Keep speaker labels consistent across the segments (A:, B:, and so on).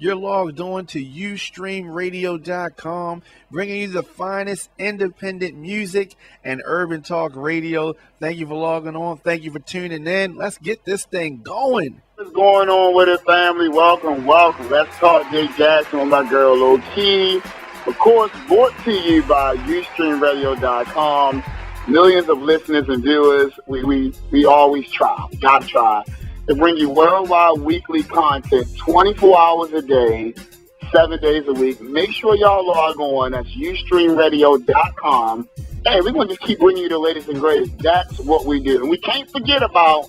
A: You're logged on to YouStreamRadio.com, bringing you the finest independent music and urban talk radio. Thank you for logging on. Thank you for tuning in. Let's get this thing going.
B: What's going on with it, family? Welcome. Let's talk Jay Jackson with my girl, Lil Key. Of course, brought to you by YouStreamRadio.com. Millions of listeners and viewers. We always try. We gotta try to bring you worldwide weekly content 24 hours a day, 7 days a week. Make sure y'all log on. That's YouStreamRadio.com. Hey, we're going to just keep bringing you the latest and greatest. That's what we do. And we can't forget about,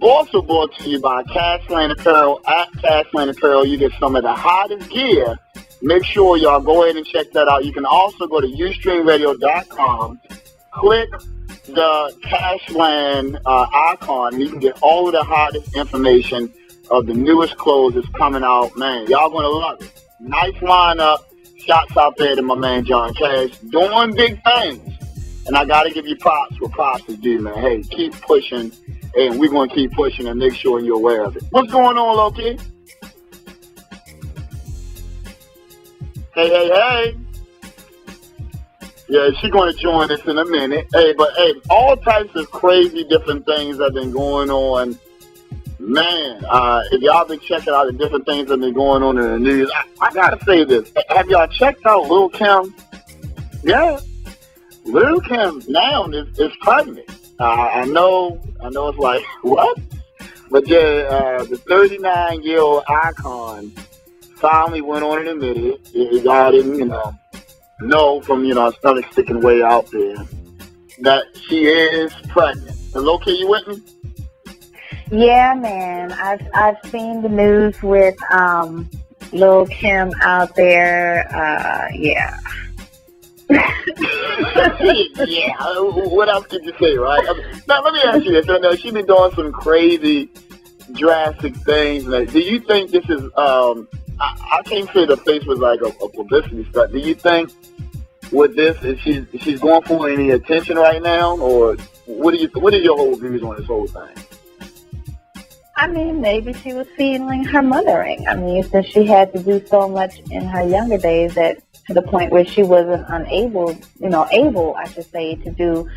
B: also brought to you by Cashland Apparel. At Cashland Apparel, you get some of the hottest gear. Make sure y'all go ahead and check that out. You can also go to YouStreamRadio.com, click the Cashland icon, and you can get all of the hottest information of the newest clothes that's coming out. Man, y'all gonna love it. Nice lineup. Shots out there to my man John Cash, doing big things. And I gotta give you props where props is due, man. Hey, keep pushing, and we're gonna keep pushing and make sure you're aware of it. What's going on, Loki? Hey. Yeah, she's going to join us in a minute. Hey, all types of crazy different things have been going on. Man, if y'all been checking out the different things that have been going on in the news, I got to say this. Have y'all checked out Lil Kim? Yeah. Lil Kim now is pregnant. I know it's like, what? But yeah, the 39-year-old icon finally went on and admitted it. Y'all didn't, know from, her stomach sticking way out there that she is pregnant. Hello, Kay, you with me?
C: Yeah, man. I've seen the news with Lil Kim out there. Yeah.
B: Yeah. What else could you say, right? Now, let me ask you this. I know she's been doing some crazy, drastic things. Like, do you think this is? I can't say the face was like a publicity stunt. Do you think with this, is she's going for any attention right now, or what are your whole views on this whole thing?
C: I mean, maybe she was feeling her mothering. I mean, since she had to do so much in her younger days, that to the point where she wasn't able, I should say, to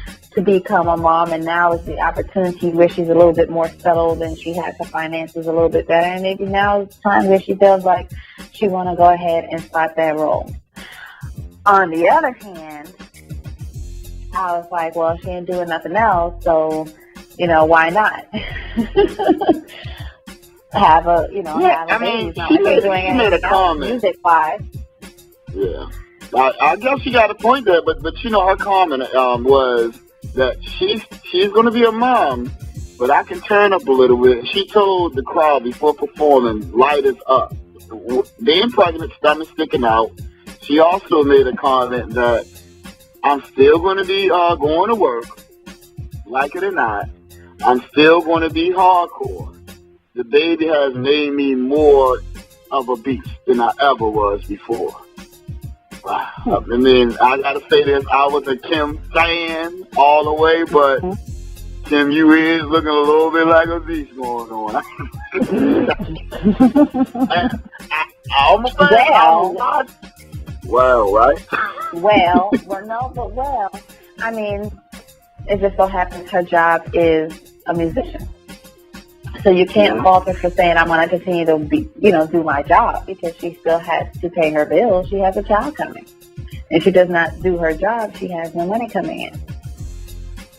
C: become a mom, and now is the opportunity where she's a little bit more settled and she has her finances a little bit better, and maybe now is time where she feels like she want to go ahead and start that role. On the other hand, I was like, well, she ain't doing nothing else, so why not? have a baby.
B: She made a comment.
C: Music-wise.
B: Yeah. I guess she got a point there, but her comment was that she's going to be a mom, but I can turn up a little bit. She told the crowd before performing, light us up. Being pregnant, stomach sticking out. She also made a comment that I'm still going to be going to work, like it or not. I'm still going to be hardcore. The baby has made me more of a beast than I ever was before. I mean, I gotta say this, I was a Kim fan all the way, but Kim, you is looking a little bit like a beast going on. I almost well, right?
C: Well, I mean, it just so happens her job is a musician. So you can't fault her for saying, I'm going to continue to do my job, because she still has to pay her bills. She has a child coming. If she does not do her job, she has no money coming in.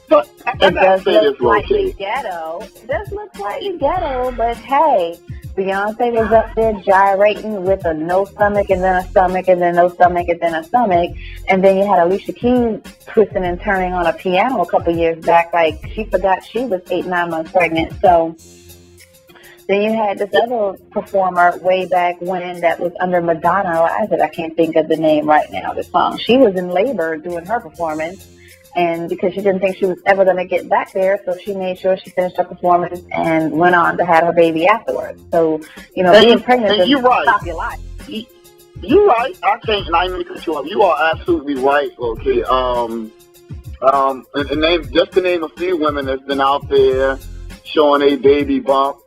B: But
C: it does look slightly ghetto. It does look slightly ghetto, but hey, Beyonce was up there gyrating with a no stomach and then a stomach and then no stomach and then a stomach. And then you had Alicia Keys twisting and turning on a piano a couple years back. Like, she forgot she was 8-9 months pregnant. So then you had this other performer way back when that was under Madonna. I can't think of the name right now, the song. She was in labor doing her performance. And because she didn't think she was ever going to get back there, so she made sure she finished her performance and went on to have her baby afterwards. So, being pregnant doesn't stop your life.
B: You're right. I can't even cut you off. You are absolutely right, okay. And to name a few women that's been out there showing a baby bump.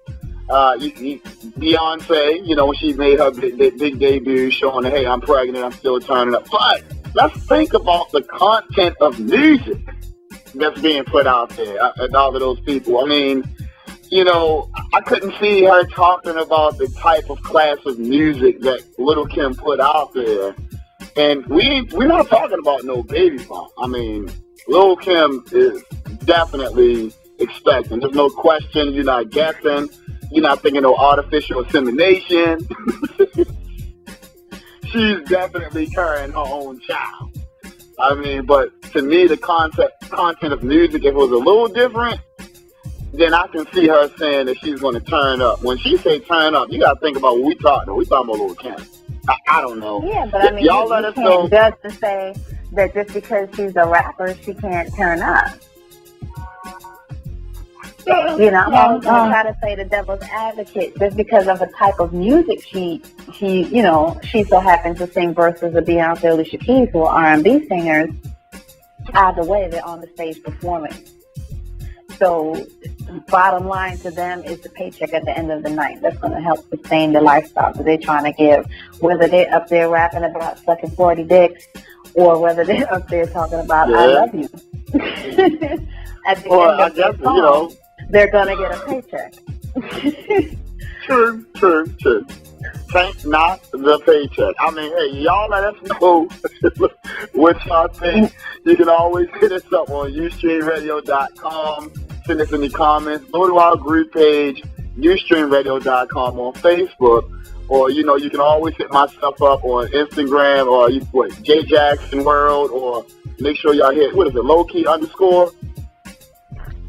B: Beyonce, when she made her big debut showing, hey, I'm pregnant, I'm still turning up. But let's think about the content of music that's being put out there and all of those people. I mean, I couldn't see her talking about the type of class of music that Little Kim put out there. And we're not talking about no baby funk. I mean, Lil' Kim is definitely expecting. There's no question. You're not guessing. You're not thinking no artificial insemination. She's definitely carrying her own child. I mean, but to me, the content of music, if it was a little different, then I can see her saying that she's going to turn up. When she say turn up, you got to think about what we talking about. We talking about Lil' Kim. I don't know.
C: Yeah, but I mean,
B: y'all let us know.
C: Just to say that just because she's a rapper, she can't turn up. I'm going to try to play the devil's advocate. Just because of the type of music she so happens to sing versus a Beyonce, Alicia Keys, who are R&B singers. Either way, they're on the stage performing. So, bottom line to them is the paycheck at the end of the night. That's going to help sustain the lifestyle that they're trying to give. Whether they're up there rapping about sucking 40 dicks, or whether they're up there talking about I love you. At the end of the song, they're going to get a paycheck.
B: True. Thank not the paycheck. I mean, hey, y'all let us know what y'all think. You can always hit us up on YouStreamRadio.com. Send us any comments. Go to our group page, YouStreamRadio.com on Facebook. Or, you can always hit myself up on Instagram or J Jackson World, or make sure y'all hit, what is it, Lowkey _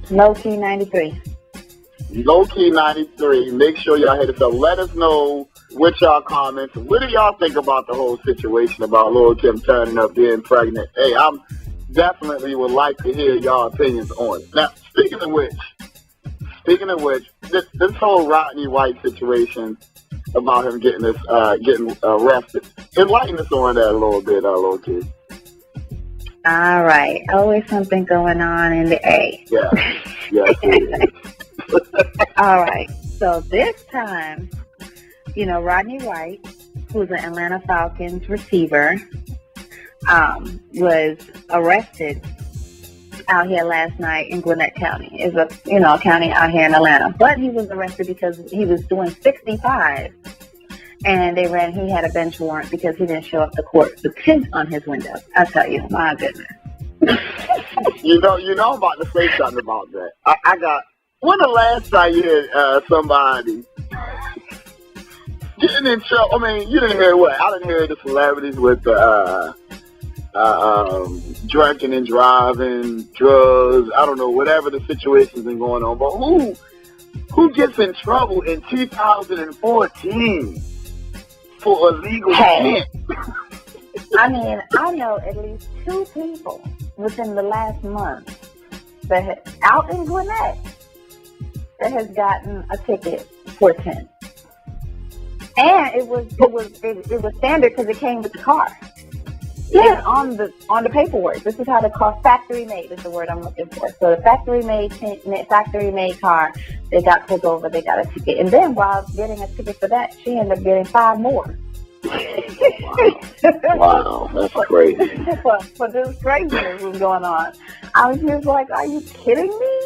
C: Lowkey 93.
B: Lowkey 93. Make sure y'all hit us up. Let us know what y'all comments. What do y'all think about the whole situation about Lil' Kim turning up being pregnant? Hey, I'm definitely would like to hear y'all opinions on it. Now, speaking of which, this whole Rodney White situation about him getting arrested, enlighten us on that a little bit, Lil' Kim.
C: All right. Always something going on in the A.
B: Yeah.
C: All right. So this time, Rodney White, who's an Atlanta Falcons receiver, was arrested out here last night in Gwinnett County. It's a county out here in Atlanta. But he was arrested because he was doing 65, and he had a bench warrant because he didn't show up to court with tint on his window. I tell you, my goodness.
B: I'm about to say something about that. When the last time you heard somebody getting in trouble? I mean, you didn't hear what? I didn't hear the celebrities with drinking and driving, drugs. I don't know, whatever the situation's been going on. But who gets in trouble in 2014 for illegal shit?
C: I mean, I know at least 2 people within the last month out in Gwinnett that has gotten a ticket for 10. And it was standard because it came with the car. Yeah, on the paperwork. This is how the car factory made is the word I'm looking for. So the factory made car, they got pulled over, they got a ticket, and then while getting a ticket for that, she ended up getting 5 more.
B: Wow, that's crazy.
C: For this craziness was going on, I was just like, "Are you kidding me?"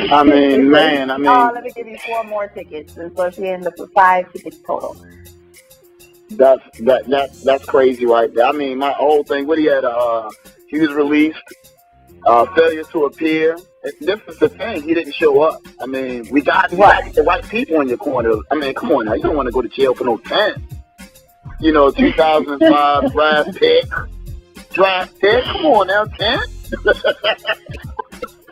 B: I mean,
C: let me give you 4 more tickets, and so she ended up with 5 tickets total.
B: That's crazy right there. I mean, my whole thing. What he was released, failure to appear. This is the thing. He didn't show up. I mean, you got the right people in your corner. I mean, come on now. You don't want to go to jail for no 10. 2005 draft pick. Come on now, 10.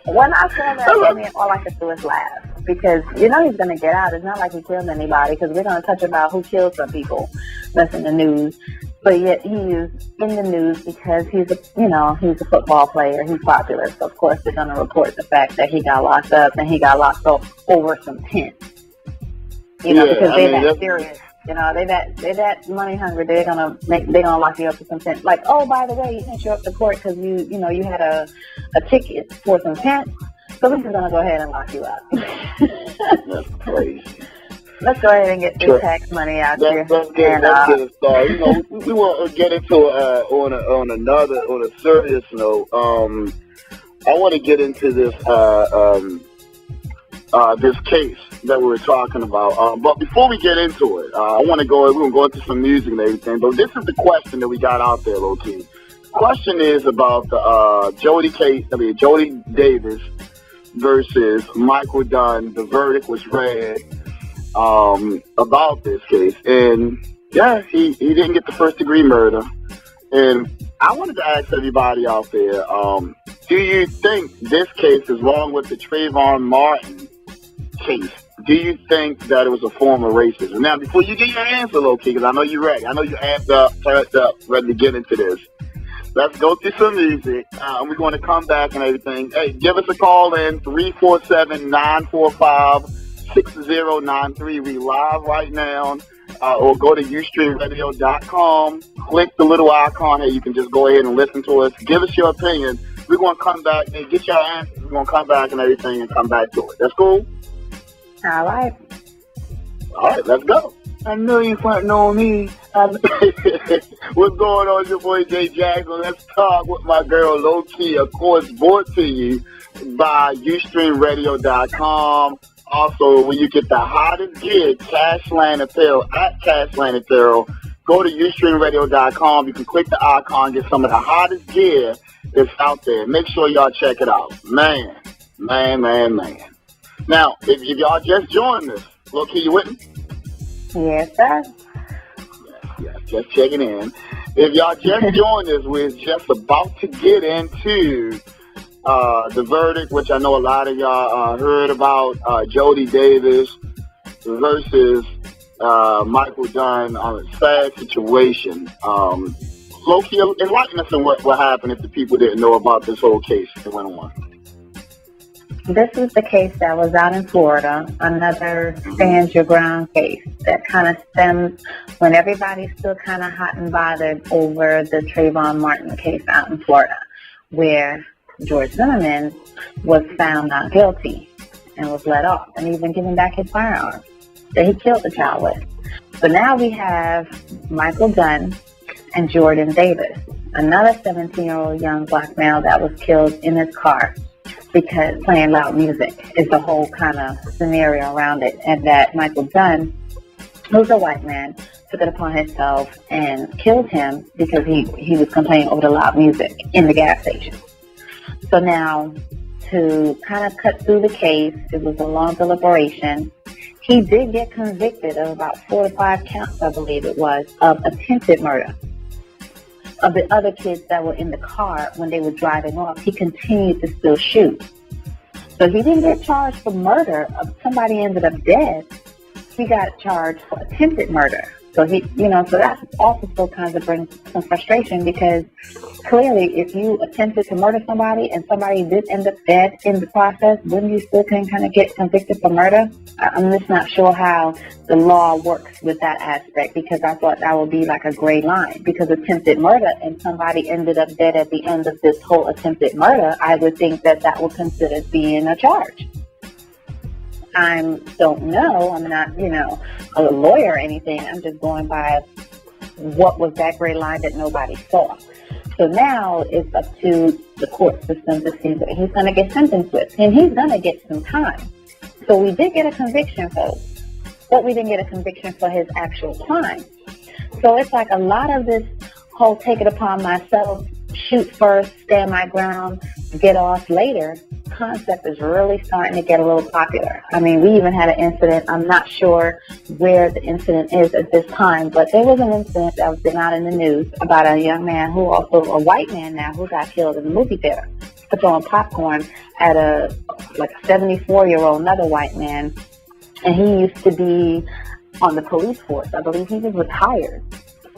C: When I saw that, all I could do was laugh. Because, he's going to get out. It's not like he killed anybody, because we're going to touch about who killed some people that's in the news. But yet he is in the news because he's a football player. He's popular. So, of course, they're going to report the fact that he got locked up, and he got locked up over some tent. Because they're that serious. They're that money hungry. They're gonna lock you up for some tent. Like, oh, by the way, you didn't show up to court because you had a ticket for some tent. So we're just going to go ahead and lock you up.
B: That's crazy.
C: Let's go ahead and get this tax money out here.
B: Let's get it started. You know, we want to get into on a serious note. I want to get into this this case that we were talking about. But before we get into it, we're going to go into some music and everything. But this is the question that we got out there, low key. The question is about the Jody Davis versus Michael Dunn. The verdict was read about this case, and yeah, he didn't get the first-degree murder. And I wanted to ask everybody out there, do you think this case is wrong with the Trayvon Martin case? Do you think that it was a form of racism? Now, before you get your answer, low-key, because I know you're ready. I know you're amped up, turned up, ready to get into this. Let's go through some music, and we're going to come back and everything. Hey, give us a call in, 347-945-6093. We live right now. Or go to YouStreamRadio.com. Click the little icon here. You can just go ahead and listen to us. Give us your opinion. We're going to come back and get your answers. We're going to come back and everything and come back to it. That's cool?
C: All right.
B: All right, let's go. I know you fronting on me. What's going on, your boy Jay Jackson? Let's talk with my girl Low Key. Of course, brought to you by YouStreamRadio.com. Also, when you get the hottest gear, Cashland Apparel, at Cashland Apparel, go to YouStreamRadio.com. You can click the icon, get some of the hottest gear that's out there. Make sure y'all check it out. Man. Now, if y'all just joined us, look, you with me?
C: Yes, sir.
B: Yes, just checking in. If y'all just joined us, we're just about to get into the verdict, which I know a lot of y'all heard about, Jody Davis versus Michael Dunn on a sad situation. Low-key, enlighten us on what happened if the people didn't know about this whole case that went on.
C: This was the case that was out in Florida, another stand your ground case that kind of stems when everybody's still kind of hot and bothered over the Trayvon Martin case out in Florida, where George Zimmerman was found not guilty and was let off and even given back his firearm that he killed the child with. But now we have Michael Dunn and Jordan Davis, another 17-year-old young black male that was killed in his car because playing loud music is the whole kind of scenario around it, and that Michael Dunn, who's a white man, took it upon himself and killed him because he was complaining over the loud music in the gas station. So now, to kind of cut through the case, it was a long deliberation. He did get convicted of about 4 to 5 counts, I believe it was, of attempted murder of the other kids that were in the car when they were driving off. He continued to still shoot. So he didn't get charged for murder of somebody ended up dead. He got charged for attempted murder. So so that also still kind of brings some frustration, because clearly if you attempted to murder somebody and somebody did end up dead in the process, wouldn't you still kind of get convicted for murder? I'm just not sure how the law works with that aspect, because I thought that would be like a gray line, because attempted murder and somebody ended up dead at the end of this whole attempted murder, I would think that would consider being a charge. I don't know. I'm not, a lawyer or anything. I'm just going by what was that gray line that nobody saw. So now it's up to the court system to see what he's going to get sentenced with. And he's going to get some time. So we did get a conviction, folks, but we didn't get a conviction for his actual crime. So it's like a lot of this whole take it upon myself, shoot first, stand my ground, get off later concept is really starting to get a little popular. I mean, we even had an incident. I'm not sure where the incident is at this time, but there was an incident that was been out in the news about a young man who also, a white man now, who got killed in the movie theater for throwing popcorn at a 74-year-old, another white man. And he used to be on the police force. I believe he was retired.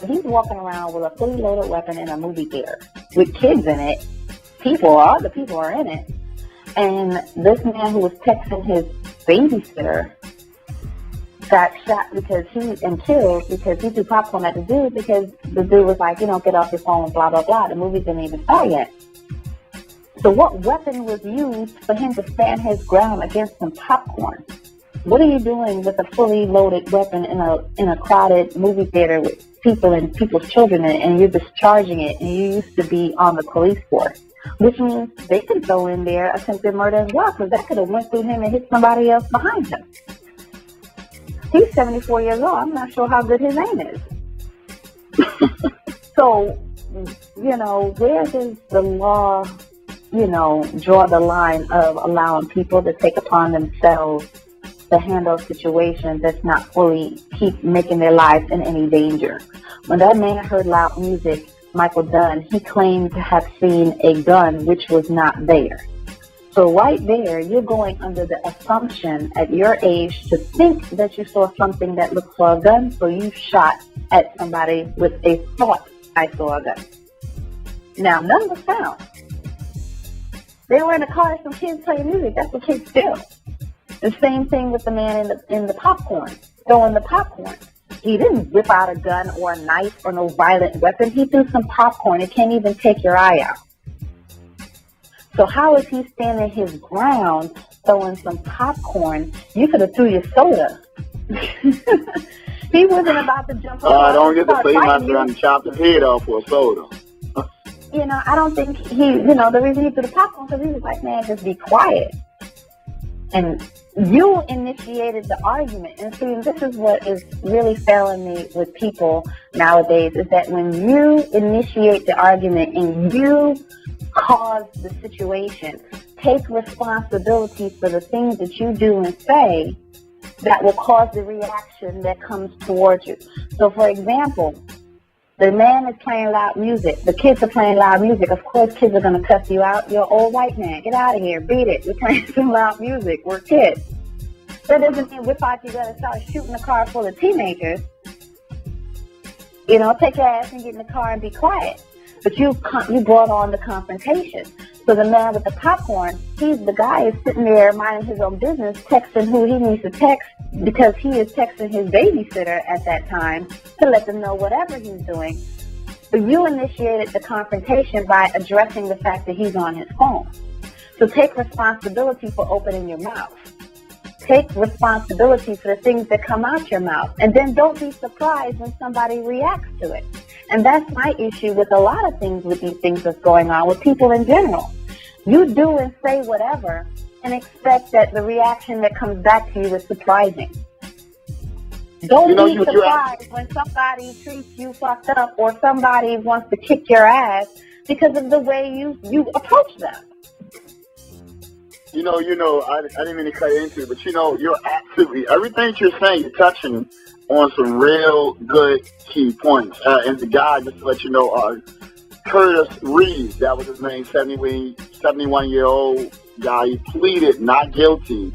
C: He's walking around with a fully loaded weapon in a movie theater with kids in it. Other people are in it. And this man who was texting his babysitter got shot and killed because he threw popcorn at the dude, because the dude was like, get off your phone, blah, blah, blah. The movie didn't even start yet. So what weapon was used for him to stand his ground against some popcorn? What are you doing with a fully loaded weapon in a crowded movie theater with people and people's children in it, and you're discharging it, and you used to be on the police force? Which means they could go in there, attempted murder as well, because that could have went through him and hit somebody else behind him. He's 74 years old. I'm not sure how good his aim is. So, where does the law, draw the line of allowing people to take upon themselves to handle situations that's not fully keep making their lives in any danger? When that man heard loud music, Michael Dunn, he claimed to have seen a gun which was not there. So right there, you're going under the assumption at your age to think that you saw something that looked for a gun, so you shot at somebody with a thought, I saw a gun. Now, none was found. They were in a car with some kids playing music. That's what kids do. The same thing with the man in the popcorn, throwing the popcorn. He didn't whip out a gun or a knife or no violent weapon. He threw some popcorn. It can't even take your eye out. So how is he standing his ground throwing some popcorn? You could have threw your soda. He wasn't about to jump on.
B: I don't get to play my son and chop his head off for a soda.
C: I don't think the reason he threw the popcorn because he was like, man, just be quiet. And you initiated the argument. And see, this is what is really failing me with people nowadays, is that when you initiate the argument and you cause the situation, take responsibility for the things that you do and say that will cause the reaction that comes towards you. So, for example, the man is playing loud music. The kids are playing loud music. Of course, kids are going to cuss you out. You're an old white man. Get out of here. Beat it. We're playing some loud music. We're kids. That doesn't mean whip out you got to start shooting a car full of teenagers. Take your ass and get in the car and be quiet. But you brought on the confrontation. So the man with the popcorn, the guy is sitting there minding his own business, texting who he needs to text because he is texting his babysitter at that time to let them know whatever he's doing. But you initiated the confrontation by addressing the fact that he's on his phone. So take responsibility for opening your mouth. Take responsibility for the things that come out your mouth. And then don't be surprised when somebody reacts to it. And that's my issue with a lot of things with these things that's going on with people in general. You do and say whatever and expect that the reaction that comes back to you is surprising. Don't be surprised when somebody treats you fucked up or somebody wants to kick your ass because of the way you approach them.
B: I didn't mean to cut into it, but you're absolutely, everything you're saying, you're touching on some real good key points. And the guy, just to let you know, Curtis Reeves, that was his name, 71-year-old guy. He pleaded not guilty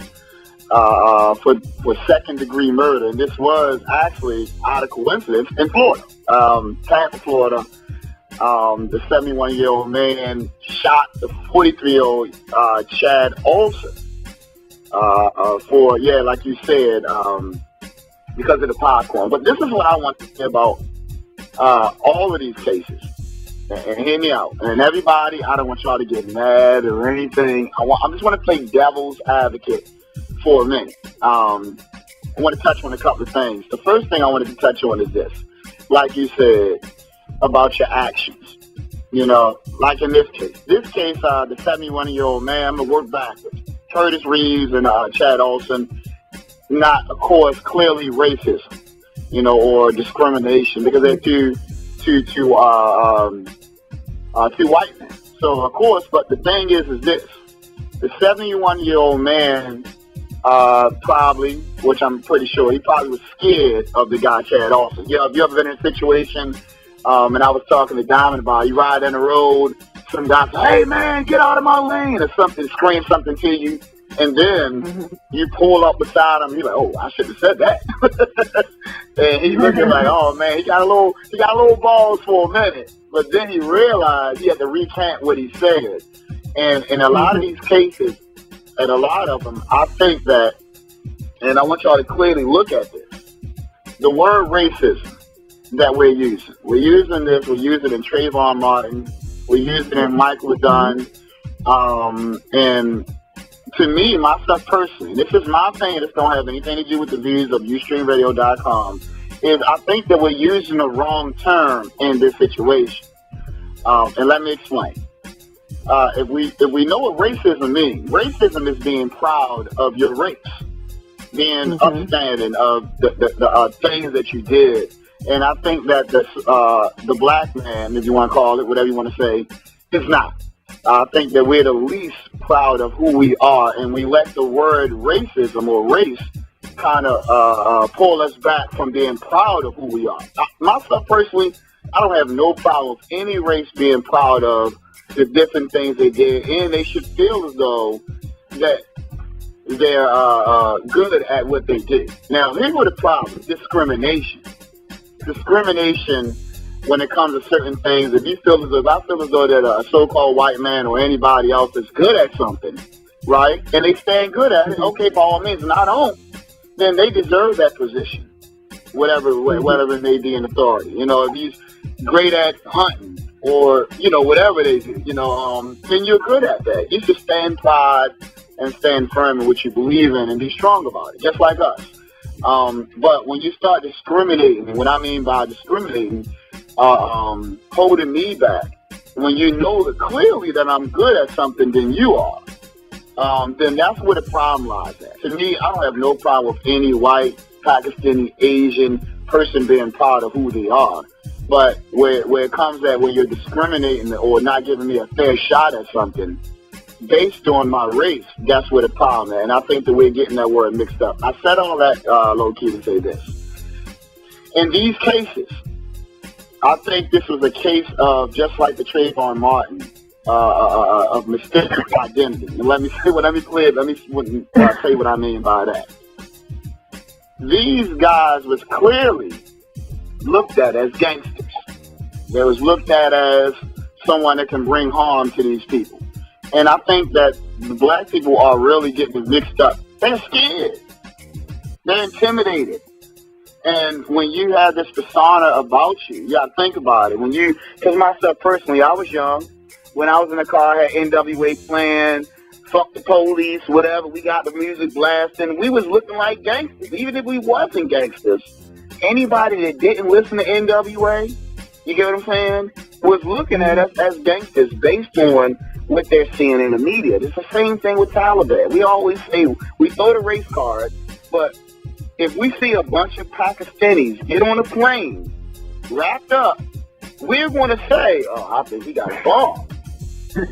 B: for second-degree murder. And this was actually out of coincidence in Florida, Tampa, Florida. The 71-year-old man shot the 43-year-old Chad Olson for, like you said, because of the popcorn. But this is what I want to say about all of these cases. And hear me out. And everybody, I don't want y'all to get mad or anything. I just want to play devil's advocate for a minute. I want to touch on a couple of things. The first thing I wanted to touch on is this. Like you said, about your actions. Like in this case. This case, the 71-year-old man, I'm going to work backwards. Curtis Reeves and Chad Olson, not, of course, clearly racist, or discrimination, because they're two white men. So, of course, but the thing is this. The 71-year-old man probably, which I'm pretty sure, he probably was scared of the guy, Chad Olson. Have you ever been in a situation, and I was talking to Diamond about, you ride down the road, some guy says, hey, man, get out of my lane, or something, scream something to you, and then you pull up beside him, you're like, oh, I should have said that. And he's looking like, oh, man, he got a little balls for a minute. But then he realized he had to recant what he said. And in a lot of these cases, and a lot of them, I think that, and I want y'all to clearly look at this, the word racism that we're using. We're using it in Trayvon Martin. We're using it in Michael Dunn. And to me, myself personally, this is my opinion, this don't have anything to do with the views of YouStreamRadio.com, is I think that we're using the wrong term in this situation. And let me explain. If we know what racism means, racism is being proud of your race, being upstanding of the things that you did. And I think that the black man, if you want to call it, whatever you want to say, is not. I think that we're the least proud of who we are, and we let the word racism or race kind of pull us back from being proud of who we are. Myself personally, I don't have no problem with any race being proud of the different things they did, and they should feel as though that they're good at what they do. Now, here's what the problem is: discrimination. Discrimination when it comes to certain things. If you feel as though, if I feel as though that a so-called white man or anybody else is good at something, right, and they stand good at it, okay, by all means, and I don't, then they deserve that position, whatever it may be in authority. You know, if he's great at hunting or, you know, whatever they do, you know, then you're good at that. You should stand pride and stand firm in what you believe in and be strong about it, just like us. But when you start discriminating, and what I mean by discriminating, holding me back, when you know that clearly that I'm good at something than you are, then that's where the problem lies at. To me, I don't have no problem with any white, Pakistani, Asian person being proud of who they are. But where it comes at when you're discriminating or not giving me a fair shot at something based on my race, that's where the problem is. And I think that we're getting that word mixed up. I said all that low-key to say this. In these cases, I think this was a case of just like the Trayvon Martin of mistaken identity. And let me say what I mean by that. These guys was clearly looked at as gangsters. They was looked at as someone that can bring harm to these people. And I think that the black people are really getting mixed up. They're scared. They're intimidated. And when you have this persona about you gotta think about it. Because myself personally, I was young. When I was in the car, I had NWA playing, fuck the police, whatever. We got the music blasting. We was looking like gangsters. Even if we wasn't gangsters, anybody that didn't listen to NWA, you get what I'm saying, was looking at us as gangsters based on what they're seeing in the media. It's the same thing with Taliban. We always say we throw the race card, but if we see a bunch of Pakistanis get on a plane, wrapped up, we're going to say, oh, I think he got a bomb,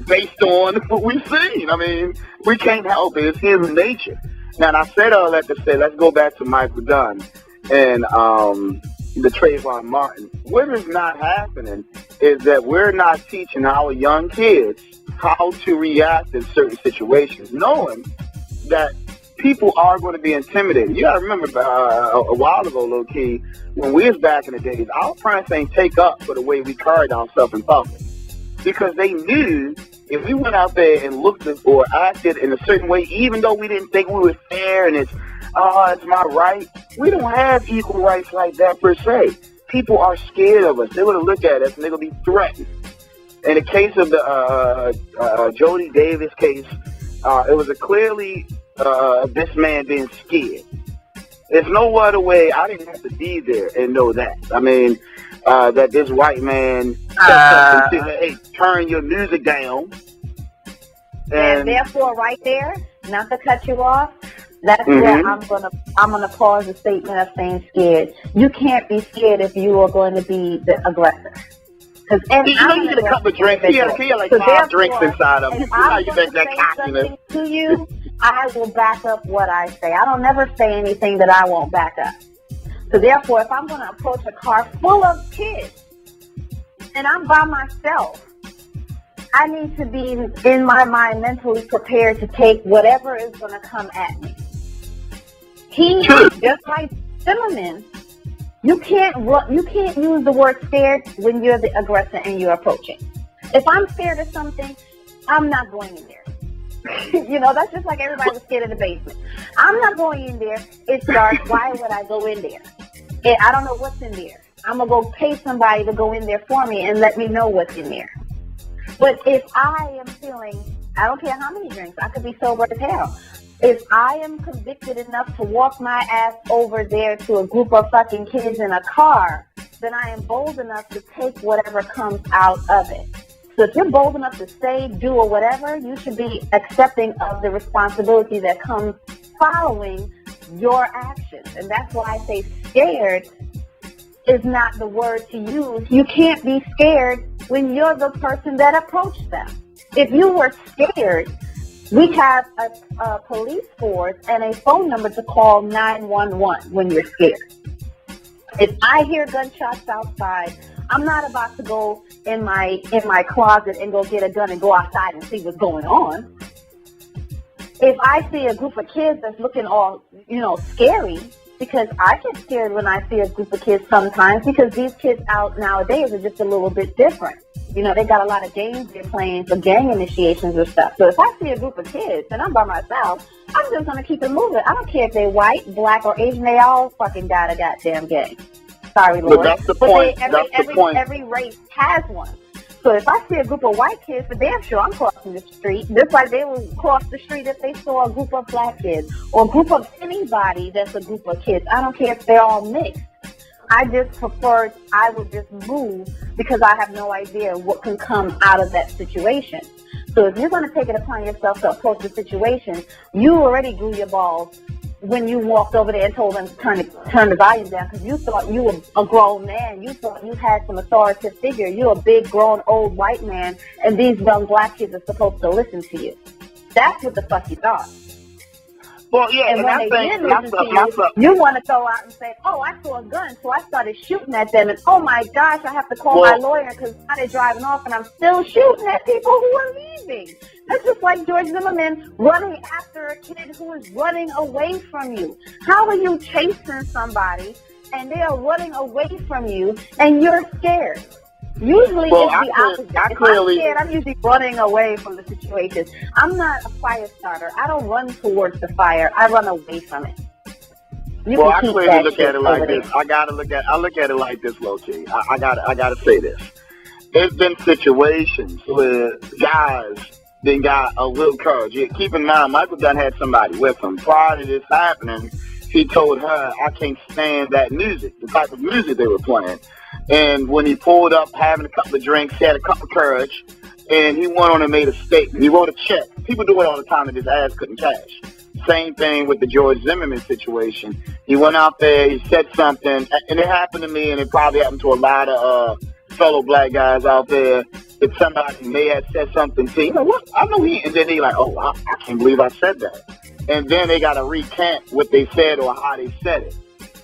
B: based on what we've seen. I mean, we can't help it. It's human nature. Now, and I said all that to say, let's go back to Michael Dunn and the Trayvon Martin. What is not happening is that we're not teaching our young kids how to react in certain situations, knowing that people are going to be intimidated. You got to remember a while ago, low-key, when we was back in the days, our parents ain't take up for the way we carried ourselves in public. Because they knew if we went out there and looked at or acted in a certain way, even though we didn't think we were fair and it's my right, we don't have equal rights like that per se. People are scared of us. They're going to look at us and they're going to be threatened. In the case of the Jody Davis case, it was a clearly this man being scared. There's no other way. I didn't have to be there and know that. I mean, that this white man said something to me, hey, turn your music down.
C: And therefore, right there, not to cut you off, that's where I'm gonna pause the statement of saying scared. You can't be scared if you are going to be the aggressor. Because
B: you get a couple of drinks. He had like 5 drinks inside of him.
C: If I was to say something to you, I will back up what I say. I don't never say anything that I won't back up. So therefore, if I'm going to approach a car full of kids and I'm by myself, I need to be in my mind mentally prepared to take whatever is going to come at me. Just like Zimmerman, you can't use the word scared when you're the aggressor and you're approaching. If I'm scared of something, I'm not going in there. You know, that's just like everybody was scared of the basement. I'm not going in there. It's dark. Why would I go in there? I don't know what's in there. I'm going to go pay somebody to go in there for me and let me know what's in there. But if I am feeling I don't care how many drinks. I could be sober as hell. If I am convicted enough to walk my ass over there to a group of fucking kids in a car, then I am bold enough to take whatever comes out of it. So if you're bold enough to say, do, or whatever, you should be accepting of the responsibility that comes following your actions. And that's why I say scared is not the word to use. You can't be scared when you're the person that approached them. If you were scared, we have a police force and a phone number to call 911 when you're scared. If I hear gunshots outside, I'm not about to go in my closet and go get a gun and go outside and see what's going on. If I see a group of kids that's looking all, scary, because I get scared when I see a group of kids sometimes, because these kids out nowadays are just a little bit different. They got a lot of games they're playing for gang initiations and stuff. So if I see a group of kids and I'm by myself, I'm just going to keep it moving. I don't care if they're white, black, or Asian. They all fucking got a goddamn gang. Sorry, Lord.
B: But that's the point.
C: Every race has one. So if I see a group of white kids, for damn sure I'm crossing the street, just like they would cross the street if they saw a group of black kids or a group of anybody that's a group of kids. I don't care if they're all mixed. I just prefer, I would just move because I have no idea what can come out of that situation. So if you're going to take it upon yourself to approach the situation, you already grew your balls when you walked over there and told them to turn the volume down, because you thought you were a grown man. You thought you had some authoritative figure. You're a big, grown, old white man, and these young black kids are supposed to listen to you. That's what the fuck you thought.
B: Well, yeah,
C: and when they did listen to you want to throw out and say, oh, I saw a gun, so I started shooting at them, and oh my gosh, I have to call my lawyer because now they're driving off and I'm still shooting at people who are leaving. That's just like George Zimmerman running after a kid who is running away from you. How are you chasing somebody and they are running away from you and you're scared? Usually it's the opposite. If I'm scared, I'm usually running away from the situation. I'm not a fire starter. I don't run towards the fire. I run away from it.
B: I clearly look at it like this. I look at it like this, low-key. I gotta say this. There's been situations where guys then got a little courage. Yeah, keep in mind, Michael Dunn had somebody with him. Prior to this happening, he told her, I can't stand that music, the type of music they were playing. And when he pulled up, having a couple of drinks, he had a couple of courage, and he went on and made a statement. He wrote a check. People do it all the time and his ass couldn't cash. Same thing with the George Zimmerman situation. He went out there, he said something, and it happened to me, and it probably happened to a lot of fellow black guys out there, that somebody may have said something to him. What? I know he, and then they like, oh, I can't believe I said that. And then they got to recant what they said or how they said it.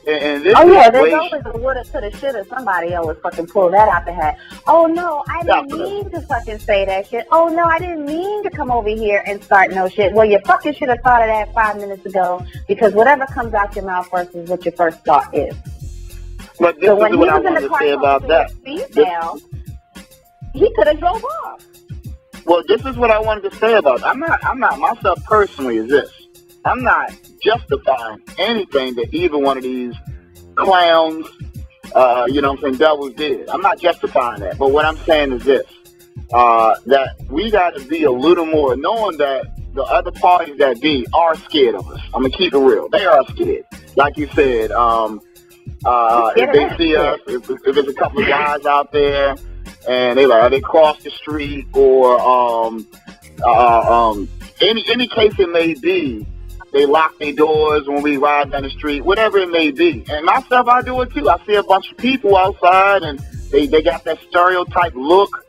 B: And this
C: there's always a woulda, coulda, shoulda. Somebody always fucking pull that out the hat. Oh, no, I didn't mean to fucking say that shit. Oh, no, I didn't mean to come over here and start no shit. Well, you fucking should have thought of that 5 minutes ago, because whatever comes out your mouth first is what your first thought is.
B: But this is what I wanted to say about that.
C: He could have drove off.
B: Well, this is what I wanted to say about it. I'm not myself personally is this. I'm not justifying anything that either one of these clowns, devils did. I'm not justifying that. But what I'm saying is this, that we got to be a little more, knowing that the other parties that be are scared of us. I'm going to keep it real. They are scared. Like you said, if they see us, if there's a couple of guys out there, and they cross the street, or any case it may be, they lock their doors when we ride down the street, whatever it may be. And myself, I do it too. I see a bunch of people outside, and they got that stereotype look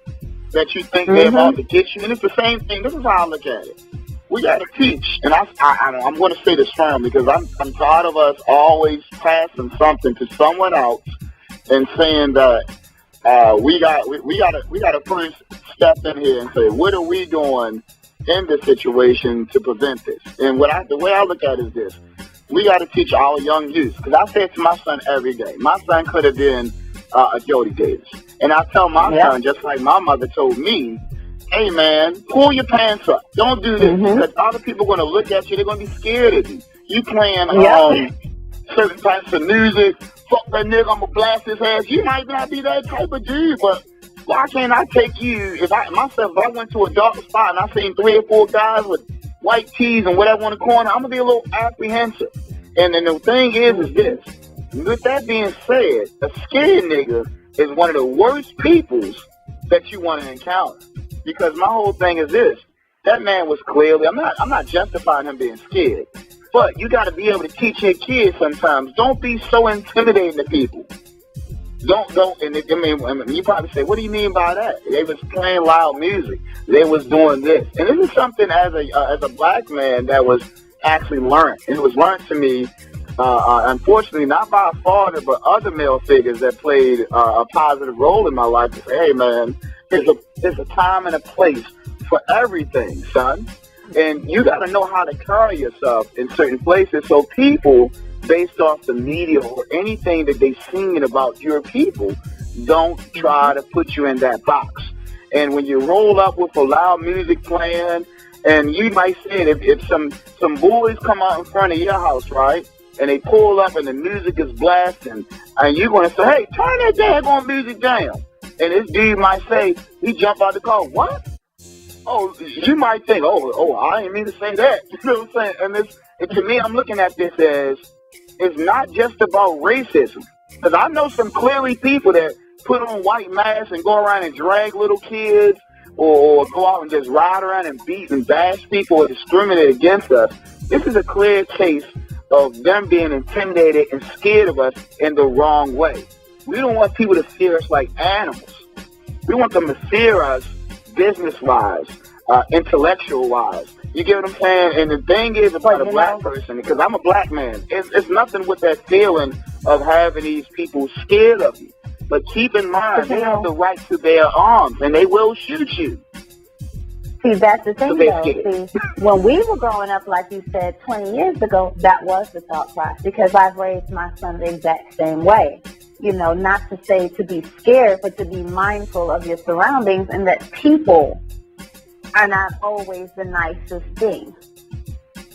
B: that you think they're about to get you. And it's the same thing. This is how I look at it. We got to teach. And I'm going to say this firmly, because I'm tired of us always passing something to someone else and saying that we got to first step in here and say, what are we doing in this situation to prevent this? And the way I look at it is this: we got to teach our young youth. Because I say it to my son every day. My son could have been a Jody Davis, and I tell my son, just like my mother told me, hey man, pull your pants up. Don't do this, because other people are going to look at you. They're going to be scared of you. You playing certain types of music. Fuck that nigga, I'm gonna blast his ass. You might not be that type of dude, but Why can't I take you, if I went to a dark spot and I seen 3 or 4 guys with white tees and whatever on the corner, I'm going to be a little apprehensive. And then the thing is this. With that being said, a scared nigga is one of the worst peoples that you want to encounter. Because my whole thing is this. That man was clearly, I'm not justifying him being scared. But you got to be able to teach your kids sometimes. Don't be so intimidating to people. And you probably say, what do you mean by that? They was playing loud music. They was doing this. And this is something as a black man that was actually learned. And it was learned to me, unfortunately, not by a father, but other male figures that played a positive role in my life to say, hey, man, there's a time and a place for everything, son. And you got to know how to carry yourself in certain places so people, based off the media or anything that they've seen about your people, don't try to put you in that box. And when you roll up with a loud music playing, and you might say it, if some boys come out in front of your house, right, and they pull up and the music is blasting, and you're going to say, hey, turn that daggone music down. And this dude might say, he jump out the car, what? Oh, you might think, oh, I didn't mean to say that. You know what I'm saying? And to me, I'm looking at this as, it's not just about racism. Because I know some clearly people that put on white masks and go around and drag little kids or go out and just ride around and beat and bash people or discriminate against us. This is a clear case of them being intimidated and scared of us in the wrong way. We don't want people to fear us like animals. We want them to fear us business-wise, intellectual-wise. You get what I'm saying? And the thing is about a black person, because I'm a black man, it's nothing with that feeling of having these people scared of you. But keep in mind, they have the right to bear arms, and they will shoot you.
C: See, that's the thing, though. See, when we were growing up, like you said, 20 years ago, that was the thought process, because I've raised my son the exact same way. You know, not to say to be scared, but to be mindful of your surroundings, and that people are not always the nicest thing.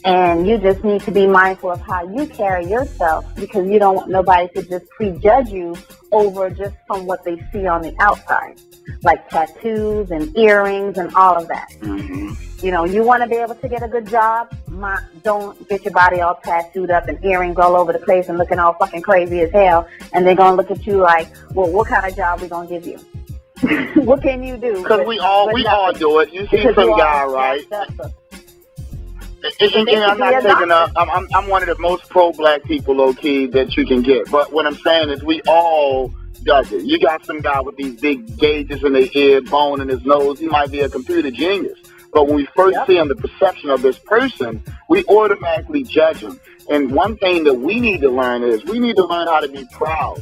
C: And you just need to be mindful of how you carry yourself, because you don't want nobody to just prejudge you over just from what they see on the outside, like tattoos and earrings and all of that.
B: Mm-hmm.
C: You know, you want to be able to get a good job, don't get your body all tattooed up and earrings all over the place and looking all fucking crazy as hell, and they're going to look at you like, well, what kind of job we going to give you? What can you do?
B: Because we all do it. You see some guy, right? And I'm not taking up. I'm one of the most pro-black people, low-key, that you can get. But what I'm saying is, we all does it. You got some guy with these big gauges in his ear, bone in his nose. He might be a computer genius. But when we first see him, the perception of this person, we automatically judge him. And one thing that we need to learn is we need to learn how to be proud.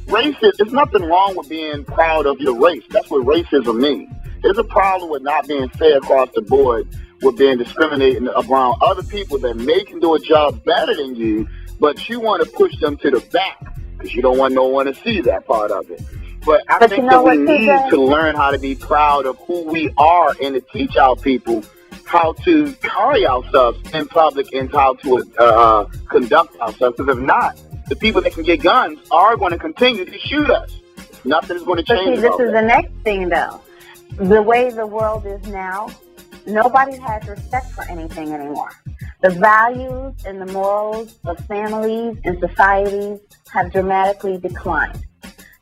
B: There's nothing wrong with being proud of your race. That's what racism means. There's a problem with not being fair across the board, with being discriminating around other people that may can do a job better than you, but you want to push them to the back because you don't want no one to see that part of it. But I think that we need to learn how to be proud of who we are and to teach our people how to carry ourselves in public and how to conduct ourselves. Because if not, the people that can get guns are going to continue to shoot us. Nothing is going to change.
C: This is the next thing, though. The way the world is now, nobody has respect for anything anymore. The values and the morals of families and societies have dramatically declined.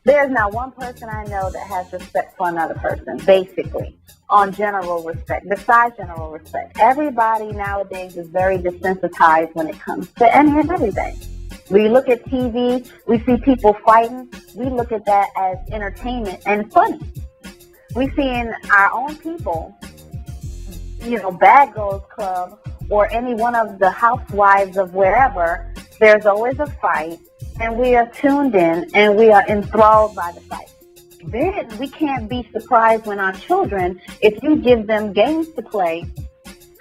C: There's not one person I know that has respect for another person, basically, on general respect, besides general respect. Everybody nowadays is very desensitized when it comes to any and everything. We look at TV, we see people fighting, we look at that as entertainment and funny. We see in our own people, you know, Bad Girls Club or any one of the housewives of wherever, there's always a fight, and we are tuned in and we are enthralled by the fight. Then we can't be surprised when our children, if you give them games to play,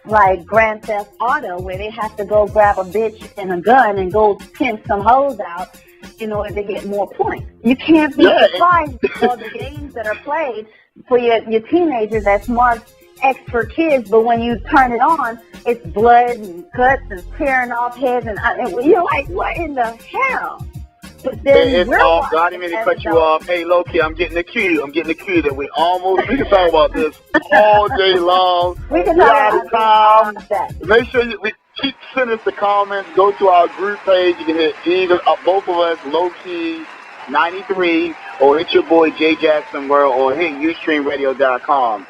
C: like Grand Theft Auto, where they have to go grab a bitch and a gun and go pimp some hoes out in order to get more points. You can't be surprised for the games that are played for your teenagers that's marked X for kids, but when you turn it on, it's blood and guts and tearing off heads, and you're like, what in the hell? But then
B: God didn't mean to cut you off. Hey, low-key, I'm getting the cue that we can talk about this all day long.
C: We can talk about
B: time. Make sure you keep sending us the comments. Go to our group page. You can hit either both of us, low-key 93, or hit your boy J Jackson World, or hit YouStreamRadio.com.